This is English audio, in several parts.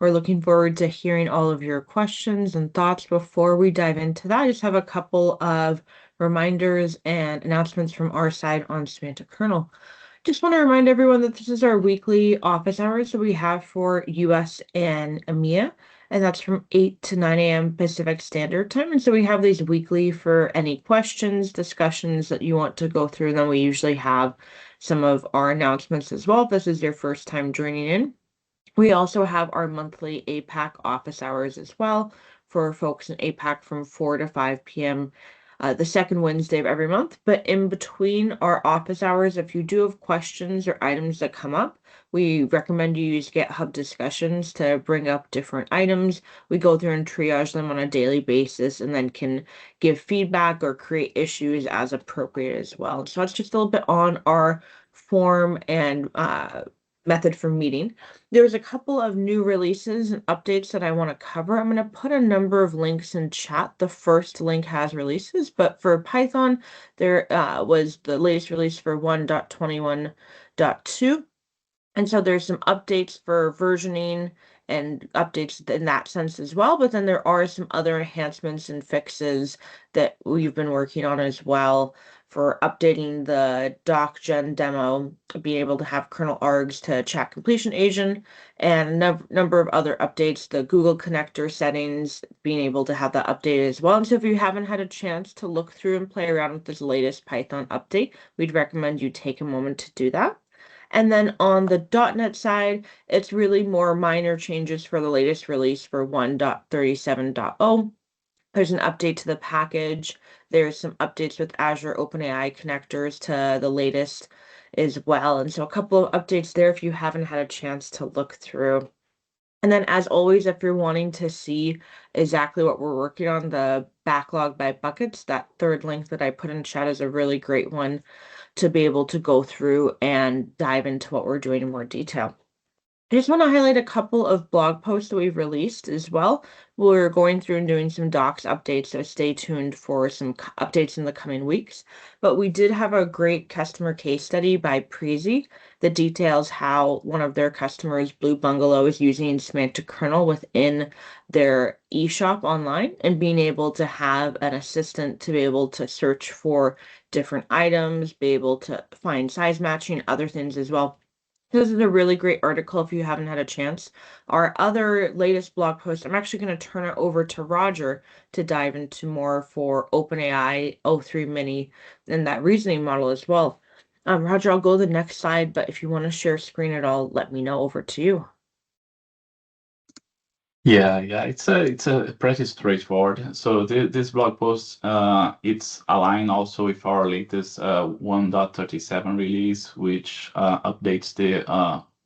We're looking forward to hearing all of your questions and thoughts. Before we dive into that, I just have a couple of reminders and announcements from our side on Semantic Kernel. Just want to remind everyone that this is our weekly office hours that we have for US and EMEA, and that's from 8 to 9 a.m. Pacific Standard Time. And so we have these weekly for any questions, discussions that you want to go through. And then we usually have some of our announcements as well, if this is your first time joining in. We also have our monthly APAC office hours as well for folks in APAC from 4 to 5 p.m. The second Wednesday of every month. But in between our office hours, if you do have questions or items that come up, we recommend you use GitHub discussions to bring up different items. We go through and triage them on a daily basis and then can give feedback or create issues as appropriate as well. So that's just a little bit on our form and method for meeting. There's a couple of new releases and updates that I want to cover. I'm going to put a number of links in chat. The first link has releases, but for Python, there was the latest release for 1.21.2. And so there's some updates for versioning and updates in that sense as well. But then there are some other enhancements and fixes that we've been working on as well for updating the docgen demo, being able to have kernel args to chat completion agent, and a number of other updates, the Google connector settings, being able to have that updated as well. And so if you haven't had a chance to look through and play around with this latest Python update, we'd recommend you take a moment to do that. And then on the .NET side, it's really more minor changes for the latest release for 1.37.0. There's an update to the package. There's some updates with Azure OpenAI connectors to the latest as well. And so a couple of updates there if you haven't had a chance to look through. And then as always, if you're wanting to see exactly what we're working on, the backlog by buckets, that third link that I put in chat is a really great one to be able to go through and dive into what we're doing in more detail. I just want to highlight a couple of blog posts that we've released as well. We're going through and doing some docs updates, so stay tuned for some updates in the coming weeks. But we did have a great customer case study by Prezi that details how one of their customers, Blue Bungalow, is using Semantic Kernel within their eShop online and being able to have an assistant to be able to search for different items, be able to find size matching, other things as well. This is a really great article if you haven't had a chance. Our other latest blog post, I'm actually going to turn it over to Roger to dive into more for OpenAI O3 Mini and that reasoning model as well. Roger, I'll go to the next slide, but if you want to share screen at all, let me know. Over to you. Yeah, it's a pretty straightforward. So this blog post, it's aligned also with our latest 1.37 release, which updates the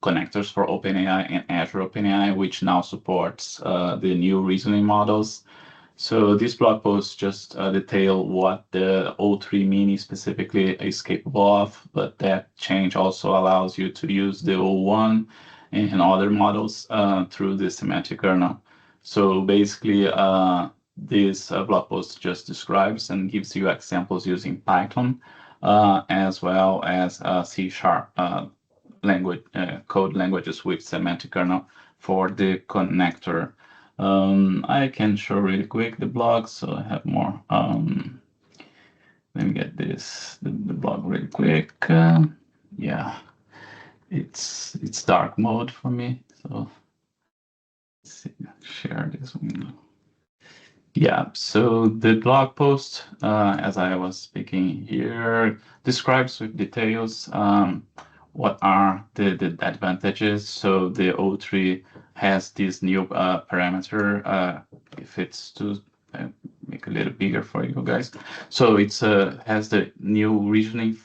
connectors for OpenAI and Azure OpenAI, which now supports the new reasoning models. So this blog post just detail what the O3 Mini specifically is capable of, but that change also allows you to use the O1 and other models through the semantic kernel. So basically, this blog post just describes and gives you examples using Python as well as C# language code languages with semantic kernel for the connector. I can show really quick the blog, so I have more. Let me get the blog really quick. Yeah, it's dark mode for me, so let's see, share this window. Yeah, so the blog post, as I was speaking here, describes with details what are the advantages. So the O3 has this new parameter. If it's to make a little bigger for you guys, so it's has the new reasoning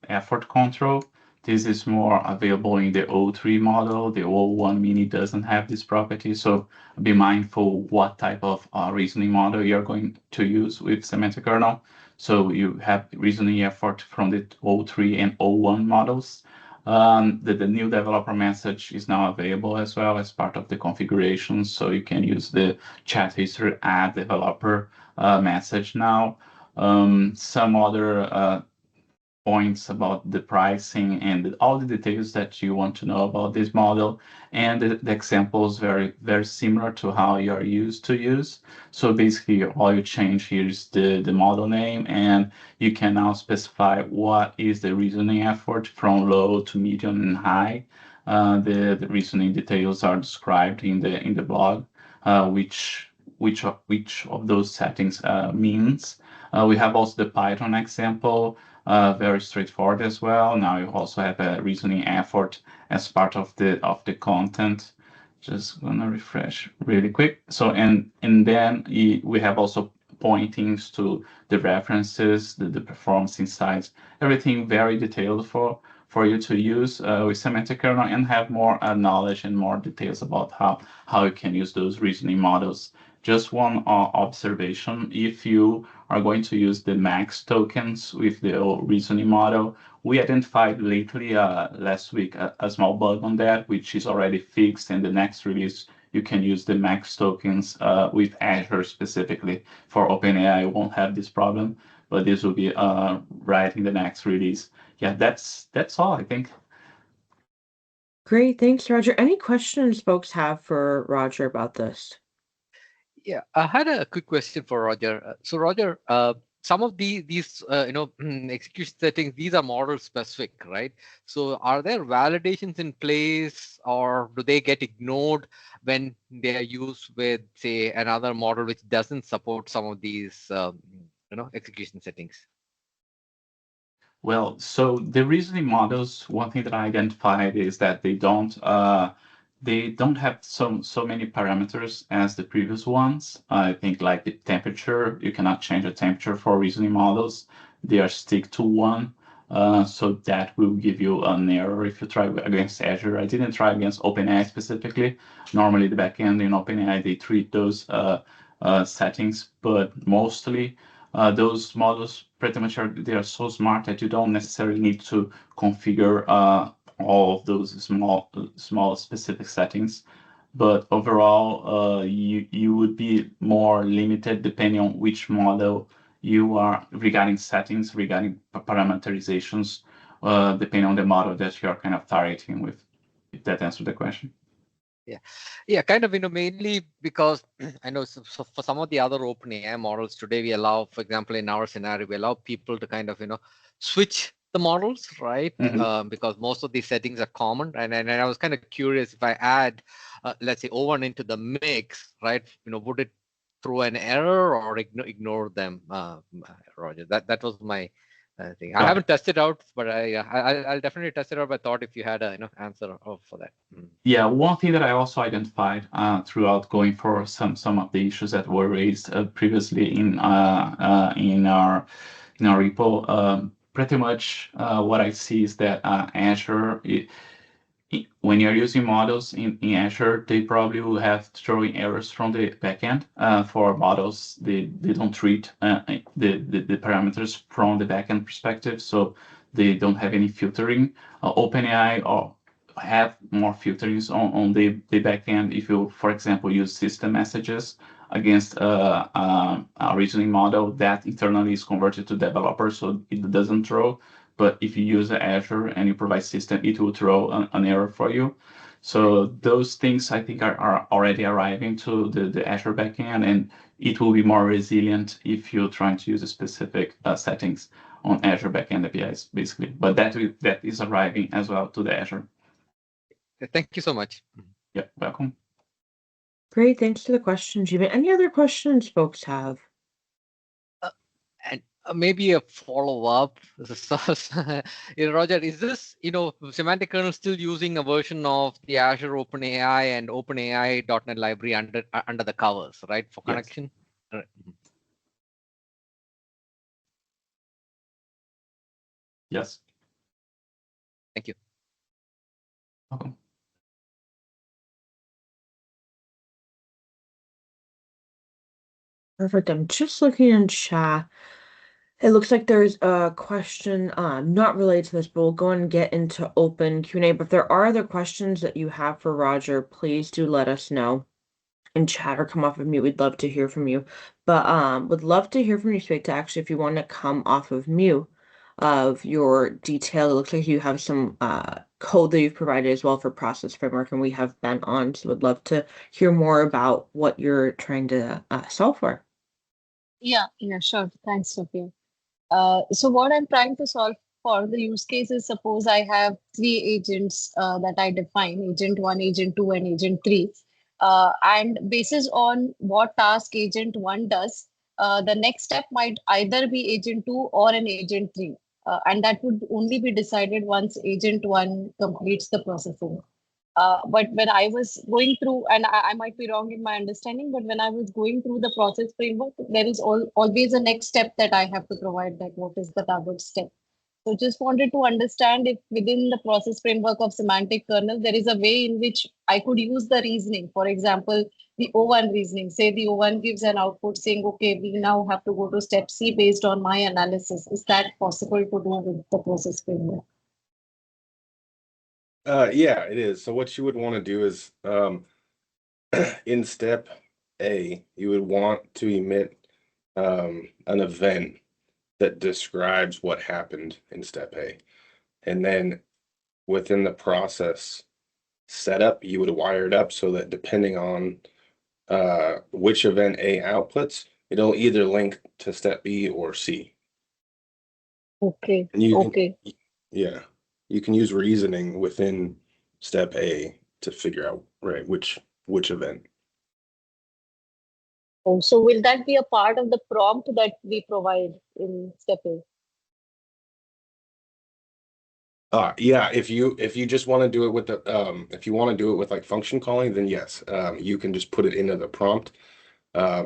effort control. This is more available in the O3 model. The O1 Mini doesn't have this property, so be mindful what type of reasoning model you're going to use with semantic kernel. So you have reasoning effort from the O3 and O1 models. The new developer message is now available as well as part of the configuration, so you can use the chat history add developer message now. Some other points about the pricing and all the details that you want to know about this model. And the example is very similar to how you're used to use. So basically, all you change here is the model name, and you can now specify what is the reasoning effort from low to medium and high. The reasoning details are described in the blog, which of those settings means. We have also the Python example, very straightforward as well. Now you also have a reasoning effort as part of the content. Just gonna refresh really quick. So and then we have also pointings to the references, the performance insights, everything very detailed for you to use with Semantic Kernel and have more knowledge and more details about how you can use those reasoning models. Just one observation: if you are going to use the max tokens with the reasoning model, we identified lately last week a small bug on that, which is already fixed. In the next release, you can use the max tokens with Azure specifically. For OpenAI, you won't have this problem, but this will be right in the next release. Yeah, that's all, I think. Great, thanks, Roger. Any questions folks have for Roger about this? Yeah, I had a quick question for Roger. So Roger, some of these execution settings, these are model specific, right? So are there validations in place, or do they get ignored when they are used with, say, another model which doesn't support some of these execution settings? Well, so the reasoning models, one thing that I identified is that they don't have so many parameters as the previous ones. I think like the temperature, you cannot change the temperature for reasoning models. They are stick to one. So that will give you an error if you try against Azure. I didn't try against OpenAI specifically. Normally the backend in OpenAI, they treat those settings, but mostly those models pretty much they are so smart that you don't necessarily need to configure all of those small specific settings. But overall, you would be more limited depending on which model you are regarding settings, regarding parameterizations, depending on the model that you are kind of targeting with. If that answers the question. Yeah, kind of, mainly because I know so for some of the other OpenAI models today, we allow, for example, in our scenario, we allow people to kind of, switch the models, right? Because most of these settings are common. And I was kind of curious if I add, let's say, O1 into the mix, right? Would it throw an error or ignore them, Roger? That was my thing. I haven't tested out, but I'll definitely test it out. But I thought if you had a answer for that. Yeah, one thing that I also identified throughout going for some of the issues that were raised previously in our repo, pretty much what I see is that Azure, when you're using models in Azure, they probably will have throwing errors from the backend for models. They don't treat the parameters from the backend perspective, so they don't have any filtering. OpenAI or have more filterings on the backend. If you, for example, use system messages against a reasoning model, that internally is converted to developer, so it doesn't throw. But if you use Azure and you provide system, it will throw an error for you. So those things I think are already arriving to the Azure backend, and it will be more resilient if you're trying to use a specific settings on Azure backend APIs, basically. But that is arriving as well to the Azure. Thank you so much. Yeah, welcome. Great, thanks for the question, Jimmy. Any other questions folks have? And maybe a follow-up. Roger, is this, Semantic Kernel still using a version of the Azure OpenAI and OpenAI .NET library under the covers, right, for connection? Yes. Yes. Thank you. Welcome. Perfect. I'm just looking in chat. It looks like there's a question not related to this, but we'll go and get into open Q&A. But if there are other questions that you have for Roger, please do let us know in chat or come off of mute. We'd love to hear from you. But would love to hear from you, Sweta, actually, if you want to come off of mute. of your detail. It looks like you have some code that you've provided as well for process framework, and we have Ben on, so would love to hear more about what you're trying to solve for. Yeah, sure. Thanks, Sophia. So what I'm trying to solve for the use case is, suppose I have three agents that I define, agent one, agent two, and agent three. And basis on what task agent one does, the next step might either be agent two or an agent three. And that would only be decided once agent one completes the processing. But when I was going through, and I might be wrong in my understanding, but when I was going through the process framework, there is always a next step that I have to provide, like what is the target step. So just wanted to understand if within the process framework of semantic kernel, there is a way in which I could use the reasoning. For example, the O1 reasoning, say the O1 gives an output saying, okay, we now have to go to step C based on my analysis. Is that possible to do with the process framework? Yeah, it is. So what you would want to do is in step A, you would want to emit an event that describes what happened in step A. And then within the process setup, you would wire it up so that depending on which event A outputs, it'll either link to step B or C. Okay. And you Okay. yeah, you can use reasoning within step A to figure out which event. Oh, so will that be a part of the prompt that we provide in step A? Yeah, if you just want to do it with the if you want to do it with like function calling, then yes, you can just put it into the prompt. Yeah,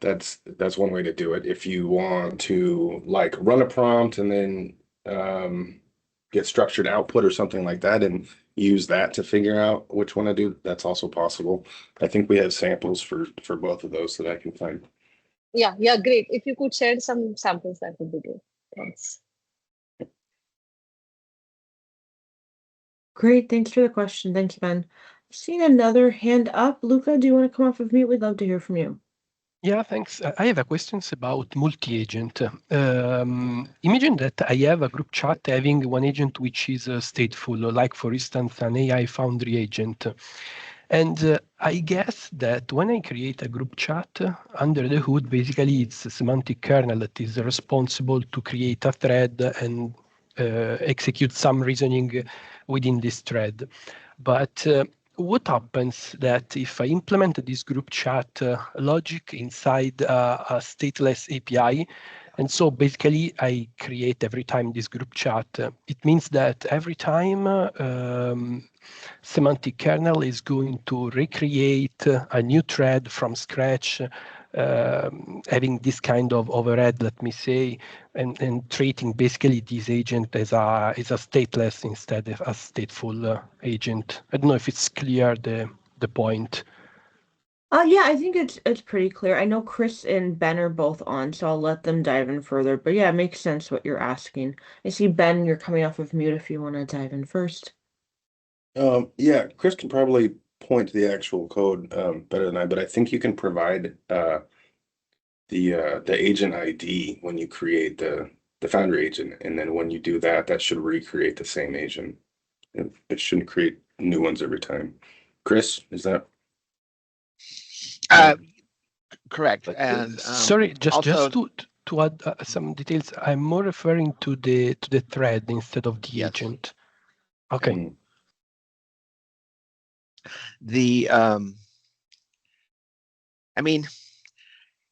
that's one way to do it. If you want to like run a prompt and then get structured output or something like that and use that to figure out which one to do, that's also possible. I think we have samples for both of those that I can find. Yeah, great. If you could share some samples, that would be good. Thanks. Great, thanks for the question. Thanks, Ben. I've seen another hand up. Luca, do you want to come off of mute? We'd love to hear from you. Yeah, thanks. I have a questions about multi-agent. Imagine that I have a group chat having one agent which is stateful, like for instance an AI Foundry agent. And I guess that when I create a group chat, under the hood, basically it's a semantic kernel that is responsible to create a thread and execute some reasoning within this thread. But what happens that if I implement this group chat logic inside a stateless API, and so basically I create every time this group chat, it means that every time semantic kernel is going to recreate a new thread from scratch, having this kind of overhead, let me say, and treating basically this agent as a stateless instead of a stateful agent. I don't know if it's clear the point. Yeah, I think it's pretty clear. I know Chris and Ben are both on, so I'll let them dive in further. But yeah, it makes sense what you're asking. I see Ben, you're coming off of mute if you want to dive in first. Yeah, Chris can probably point to the actual code better than I, but I think you can provide the agent ID when you create the Foundry agent, and then when you do that, that should recreate the same agent. It shouldn't create new ones every time. Chris, is that? Correct. And sorry, just also, to add some details, I'm more referring to the thread instead of the yes. agent. Okay. Mm. I mean,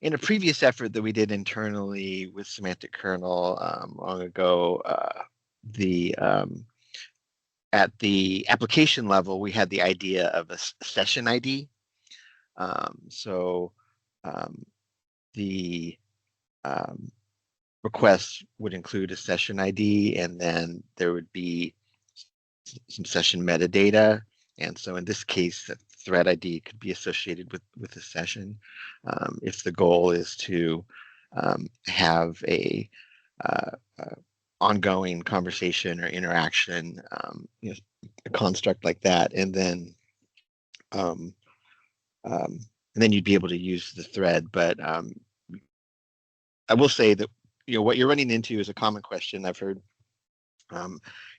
in a previous effort that we did internally with Semantic Kernel long ago, at the application level, we had the idea of a session ID. The request would include a session ID, and then there would be some session metadata. And so in this case, the thread ID could be associated with a session. If the goal is to have a ongoing conversation or interaction, a construct like that, and then you'd be able to use the thread. But I will say that what you're running into is a common question I've heard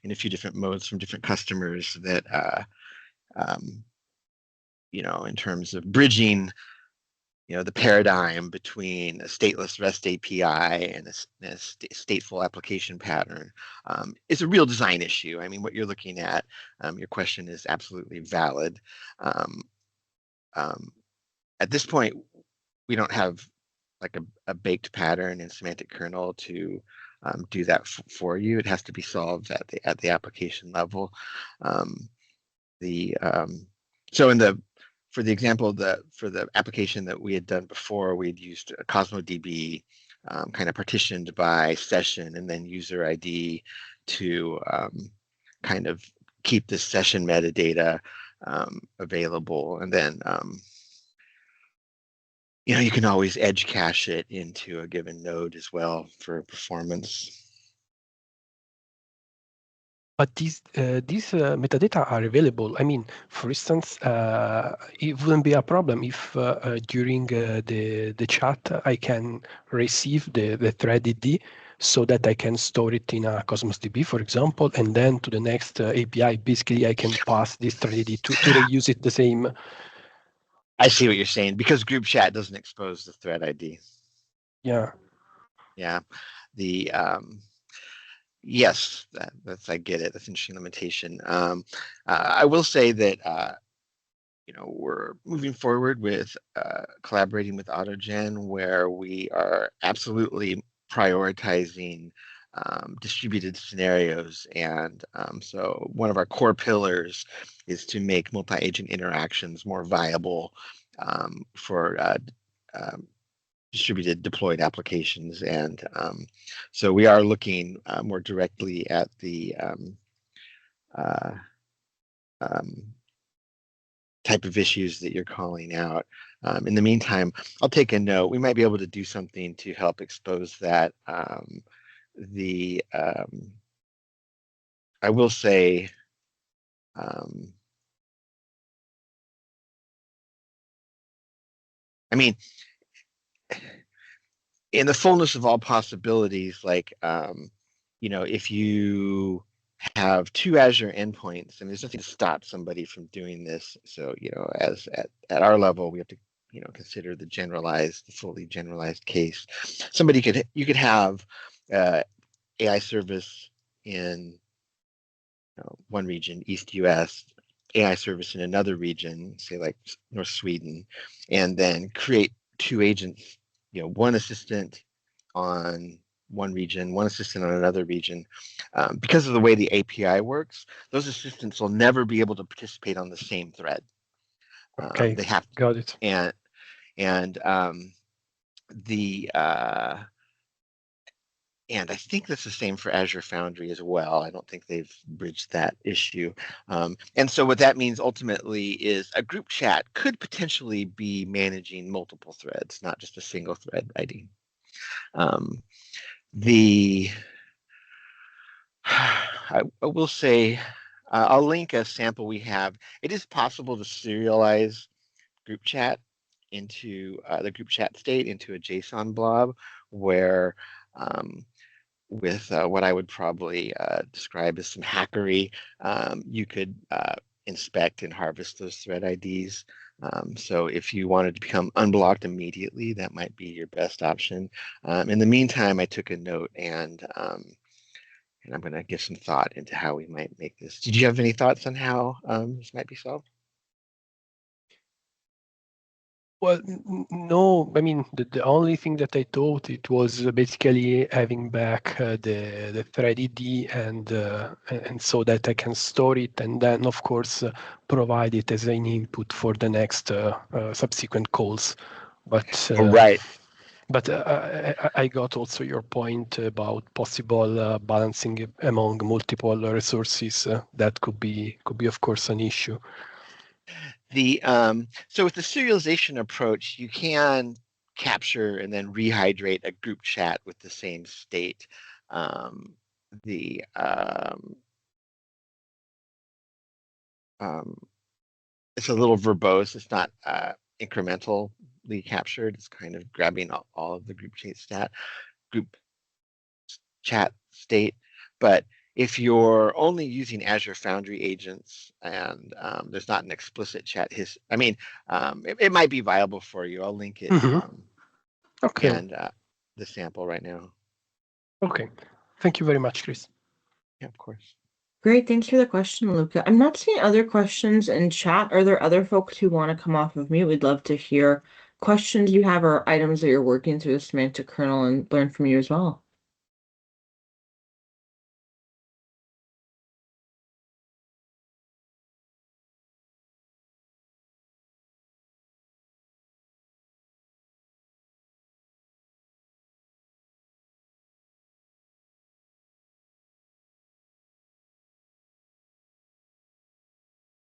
in a few different modes from different customers that, in terms of bridging, the paradigm between a stateless REST API and a stateful application pattern is a real design issue. I mean, what you're looking at, your question is absolutely valid. At this point, we don't have like a baked pattern in Semantic Kernel to do that for you. It has to be solved at the application level. For the example for the application that we had done before, we had used a CosmoDB kind of partitioned by session and then user ID to kind of keep the session metadata available, and then you can always edge cache it into a given node as well for performance. But these metadata are available. I mean, for instance, it wouldn't be a problem if during the chat I can receive the thread ID so that I can store it in a Cosmos DB, for example, and then to the next API, basically I can pass this thread ID to reuse it the same. I see what you're saying, because group chat doesn't expose the thread ID. Yeah. Yeah. Yes, that's I get it. That's an interesting limitation. I will say that we're moving forward with collaborating with AutoGen, where we are absolutely prioritizing distributed scenarios, and so one of our core pillars is to make multi-agent interactions more viable for distributed deployed applications. And so we are looking more directly at the type of issues that you're calling out. In the meantime, I'll take a note. We might be able to do something to help expose that. I will say, I mean, in the fullness of all possibilities, like, if you have two Azure endpoints, and there's nothing to stop somebody from doing this. So, as at our level, we have to, consider the fully generalized case. You could have AI service in one region, East US, AI service in another region, say like North Sweden, and then create two agents, one assistant on one region, one assistant on another region. Because of the way the API works, those assistants will never be able to participate on the same thread. Okay, they have to, got it. And I think that's the same for Azure Foundry as well. I don't think they've bridged that issue. And so what that means ultimately is a group chat could potentially be managing multiple threads, not just a single thread ID. I will say, I'll link a sample we have. It is possible to serialize group chat into the group chat state into a JSON blob, where with what I would probably describe as some hackery, you could inspect and harvest those thread IDs. So if you wanted to become unblocked immediately, that might be your best option. In the meantime, I took a note, and I'm going to give some thought into how we might make this. Did you have any thoughts on how this might be solved? Well, no, I mean, the only thing that I thought it was basically having back the thread ID and so that I can store it, and then of course provide it as an input for the next subsequent calls. But Right. But I got also your point about possible balancing among multiple resources. That could be of course an issue. So with the serialization approach, you can capture and then rehydrate a group chat with the same state. It's a little verbose. It's not incrementally captured. It's kind of grabbing all of the group chat state. But if you're only using Azure Foundry agents and there's not an explicit chat it might be viable for you. I'll link it Okay. and the sample right now. Okay. Thank you very much, Chris. Yeah, of course. Great, thanks for the question, Luca. I'm not seeing other questions in chat. Are there other folks who want to come off of mute? We'd love to hear questions you have or items that you're working through the semantic kernel and learn from you as well.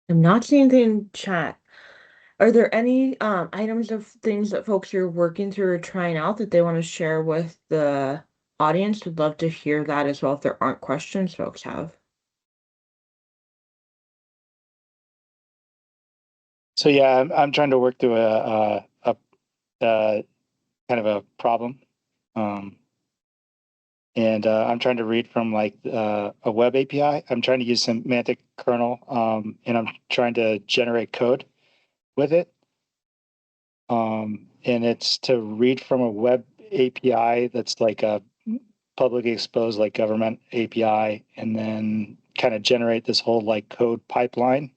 I'm not seeing anything in chat. Are there any items of things that folks are working through or trying out that they want to share with the audience? Would love to hear that as well if there aren't questions folks have. So yeah, I'm trying to work through a kind of a problem, and I'm trying to read from like a web API. I'm trying to use Semantic Kernel, and I'm trying to generate code with it. And it's to read from a web API that's like a publicly exposed like government API, and then kind of generate this whole like code pipeline.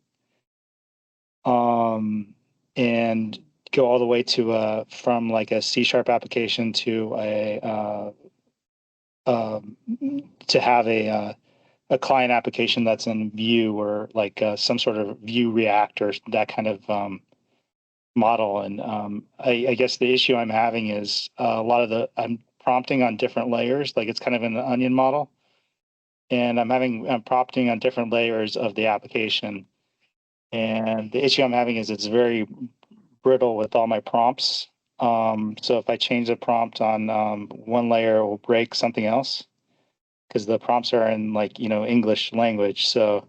And go all the way to from like a C# application to to have a client application that's in Vue or like some sort of Vue React or that kind of model. And I guess the issue I'm having is a lot of I'm prompting on different layers, like it's kind of in the onion model, and I'm prompting on different layers of the application. And the issue I'm having is it's very brittle with all my prompts. So if I change the prompt on one layer, it will break something else because the prompts are in like, English language. So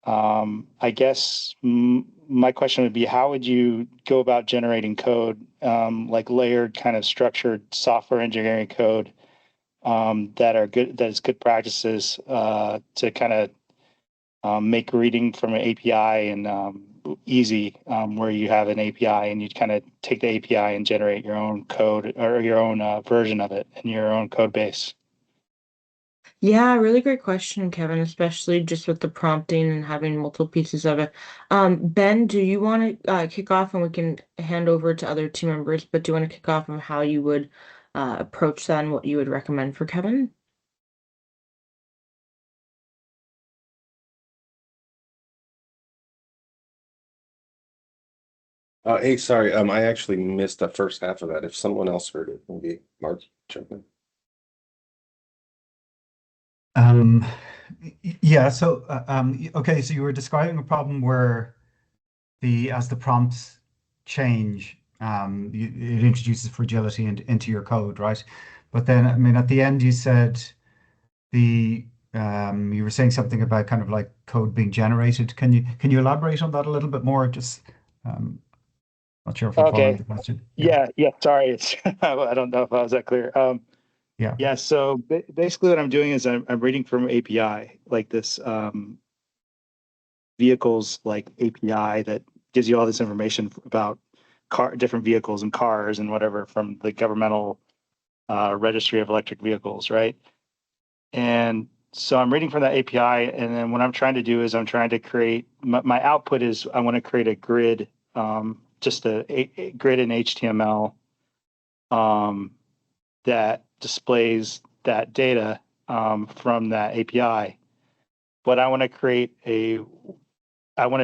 I guess my question would be, how would you go about generating code, like layered kind of structured software engineering code that is good practices to kind of make reading from an API and easy, where you have an API and you kind of take the API and generate your own code or your own version of it in your own code base? Yeah, really great question, Kevin, especially just with the prompting and having multiple pieces of it. Ben, do you want to kick off and we can hand over to other team members, but do you want to kick off on how you would approach that and what you would recommend for Kevin? Hey, sorry, I actually missed the first half of that. If someone else heard it, maybe Mark jump in. Yeah, so okay, so you were describing a problem where as the prompts change, it introduces fragility into your code, right? But then, I mean, at the end, you said you were saying something about kind of like code being generated. Can you elaborate on that a little bit more? Just not sure if I'm following Okay. the question. Yeah. Sorry, it's I don't know if I was that clear. Yeah. So basically, what I'm doing is I'm reading from API like this vehicles like API that gives you all this information about different vehicles and cars and whatever from the governmental registry of electric vehicles, right? And so I'm reading from that API, and then what I'm trying to do is I'm trying to create my output is I want to create a grid, just a grid in HTML that displays that data from that API. But I want to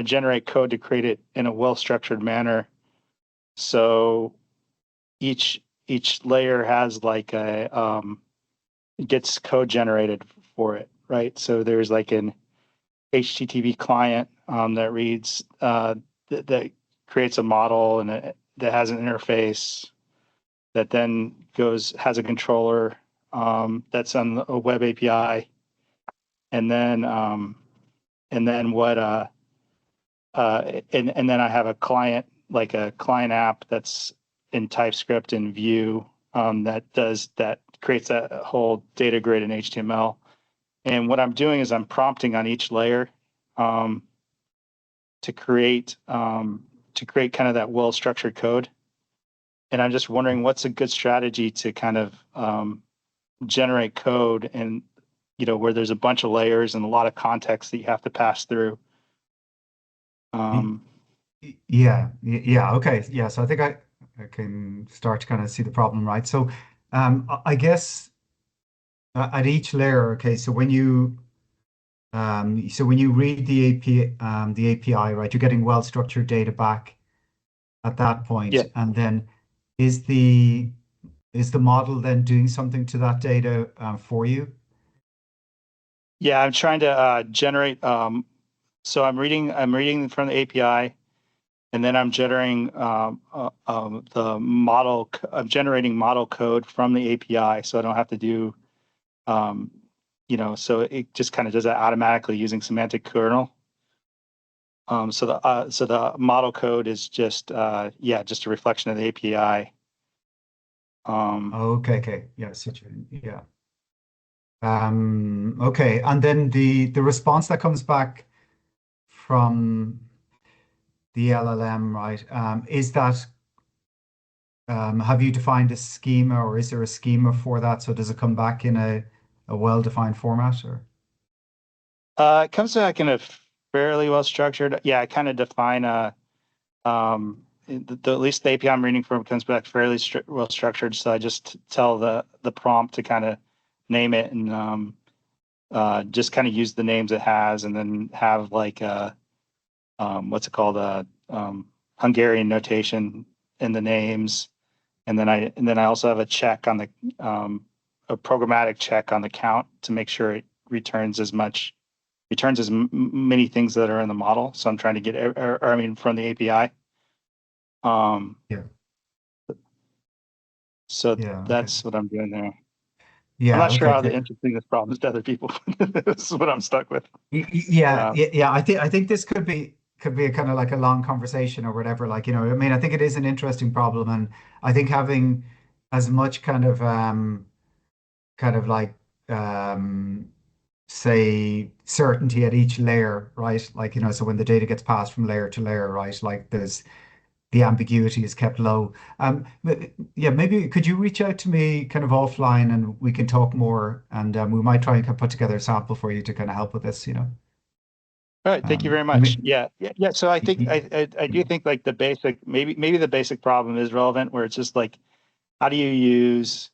generate code to create it in a well-structured manner. So each layer has like gets code generated for it, right? So there's like an HTTP client that reads that creates a model and that has an interface that then has a controller that's on a web API, and then what and then I have a client, like a client app that's in TypeScript and Vue that creates that whole data grid in HTML. And what I'm doing is I'm prompting on each layer to create kind of that well-structured code. And I'm just wondering what's a good strategy to kind of generate code and, you know, where there's a bunch of layers and a lot of context that you have to pass through. Yeah. Okay. Yeah. So I think I can start to kind of see the problem, right? So I guess at each layer, okay, so when you read the API, right, you're getting well-structured data back at that point, Yeah. and then is the model then doing something to that data for you? Yeah, I'm trying to generate. So I'm reading from the API, and then I'm generating the model. I'm generating model code from the API, so I don't have to do, you know. So it just kind of does that automatically using Semantic Kernel. So the model code is just just a reflection of the API. Okay. Yeah. Yeah. Okay. And then the response that comes back from the LLM, right? Is that have you defined a schema, or is there a schema for that? So does it come back in a well-defined format, or? It comes back in a fairly well structured. Yeah, I kind of define at least the API I'm reading from comes back fairly well structured. So I just tell the prompt to kind of name it and just kind of use the names it has, and then have like what's it called, Hungarian notation in the names, and then I also have a check on the a programmatic check on the count to make sure it returns as many things that are in the model. So I'm trying to get, from the API. Yeah. So Yeah, that's what I'm doing there. I'm Yeah. not sure Okay. how the interesting this problem is to other people. This is what I'm stuck with. Yeah. I think this could be a kind of like a long conversation or whatever. Like, you know, I mean, I think it is an interesting problem, and I think having as much kind of like say certainty at each layer, right? Like, you know, so when the data gets passed from layer to layer, right? Like there's the ambiguity is kept low. Yeah, maybe could you reach out to me kind of offline, and we can talk more, and we might try and put together a sample for you to kind of help with this, you know. All right, thank you very I much. mean, Yeah. So I think I do think like the basic, maybe the basic problem is relevant, where it's just like, how do you use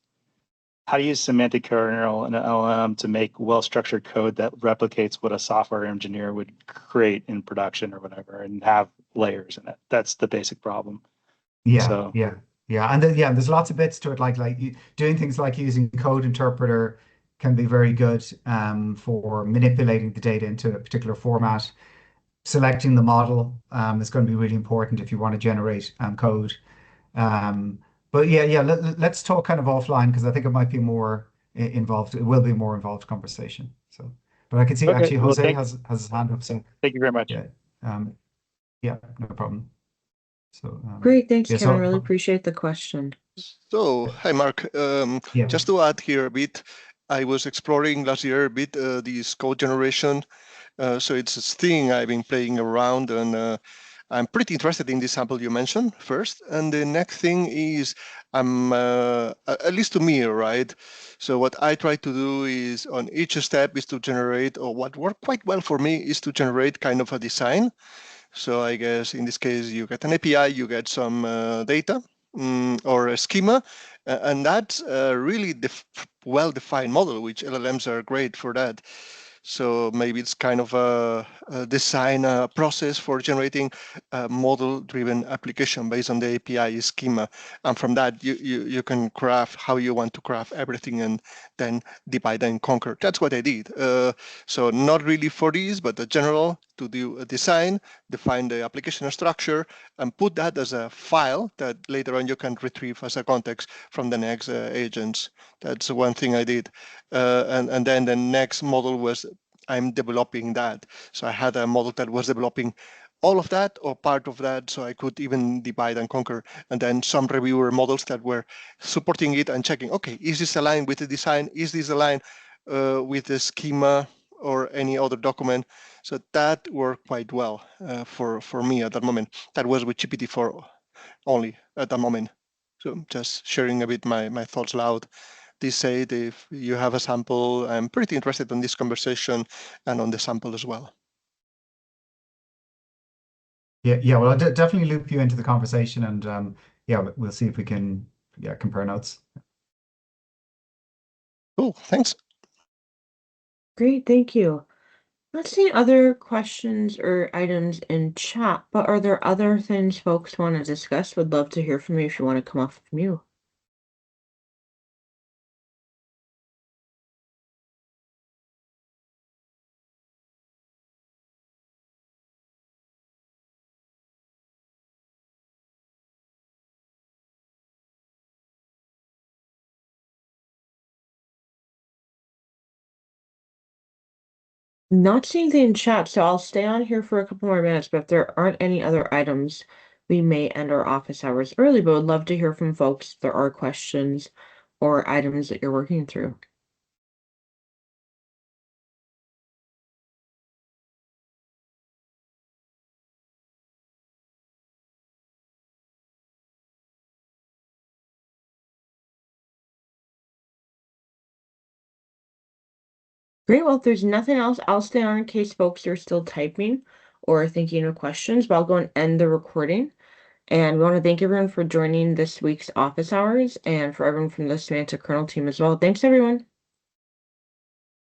semantic kernel and LLM to make well-structured code that replicates what a software engineer would create in production or whatever, and have layers in it. That's the basic problem. Yeah. And there's lots of bits to it, like doing things like using code interpreter can be very good for manipulating the data into a particular format. Selecting the model is going to be really important if you want to generate code. But let's talk kind of offline, because I think it might be more involved. It will be a more involved conversation. So, but I can see Okay, actually well, Jose has his hand up. So thank you very much. Yeah, no problem. So Great, thanks, yeah, Kevin. Really appreciate the question. So, hi, Mark. Just to add here a bit, I was exploring last year a bit this code generation. So it's a thing I've been playing around, and I'm pretty interested in this sample you mentioned first. And the next thing is, at least to me, right? So what I try to do is on each step is to generate, or what worked quite well for me is to generate kind of a design. So I guess in this case, you get an API, you get some data or a schema, and that's a really well-defined model, which LLMs are great for that. So maybe it's kind of a design process for generating a model-driven application based on the API schema. And from that, you can craft how you want to craft everything and then divide and conquer. That's what I did. So not really for this, but a general to do a design, define the application structure, and put that as a file that later on you can retrieve as a context from the next agents. That's one thing I did. And then the next model was I'm developing that. So I had a model that was developing all of that or part of that. So I could even divide and conquer. And then some reviewer models that were supporting it and checking, okay, is this aligned with the design? Is this aligned with the schema or any other document? So that worked quite well for me at that moment. That was with GPT-4 only at that moment. So just sharing a bit my thoughts loud. They say if you have a sample, I'm pretty interested in this conversation and on the sample as well. Yeah. Well, I'll definitely loop you into the conversation, and yeah, we'll see if we can compare notes. Cool. Thanks. Great, thank you. Not seeing other questions or items in chat, but are there other things folks want to discuss? Would love to hear from you if you want to come off of mute. Not seeing anything in chat, so I'll stay on here for a couple more minutes, but if there aren't any other items, we may end our office hours early, but would love to hear from folks if there are questions or items that you're working through. Great, well, if there's nothing else, I'll stay on in case folks are still typing or thinking of questions, but I'll go and end the recording. And we want to thank everyone for joining this week's office hours and for everyone from the Semantic Kernel team as well. Thanks, everyone.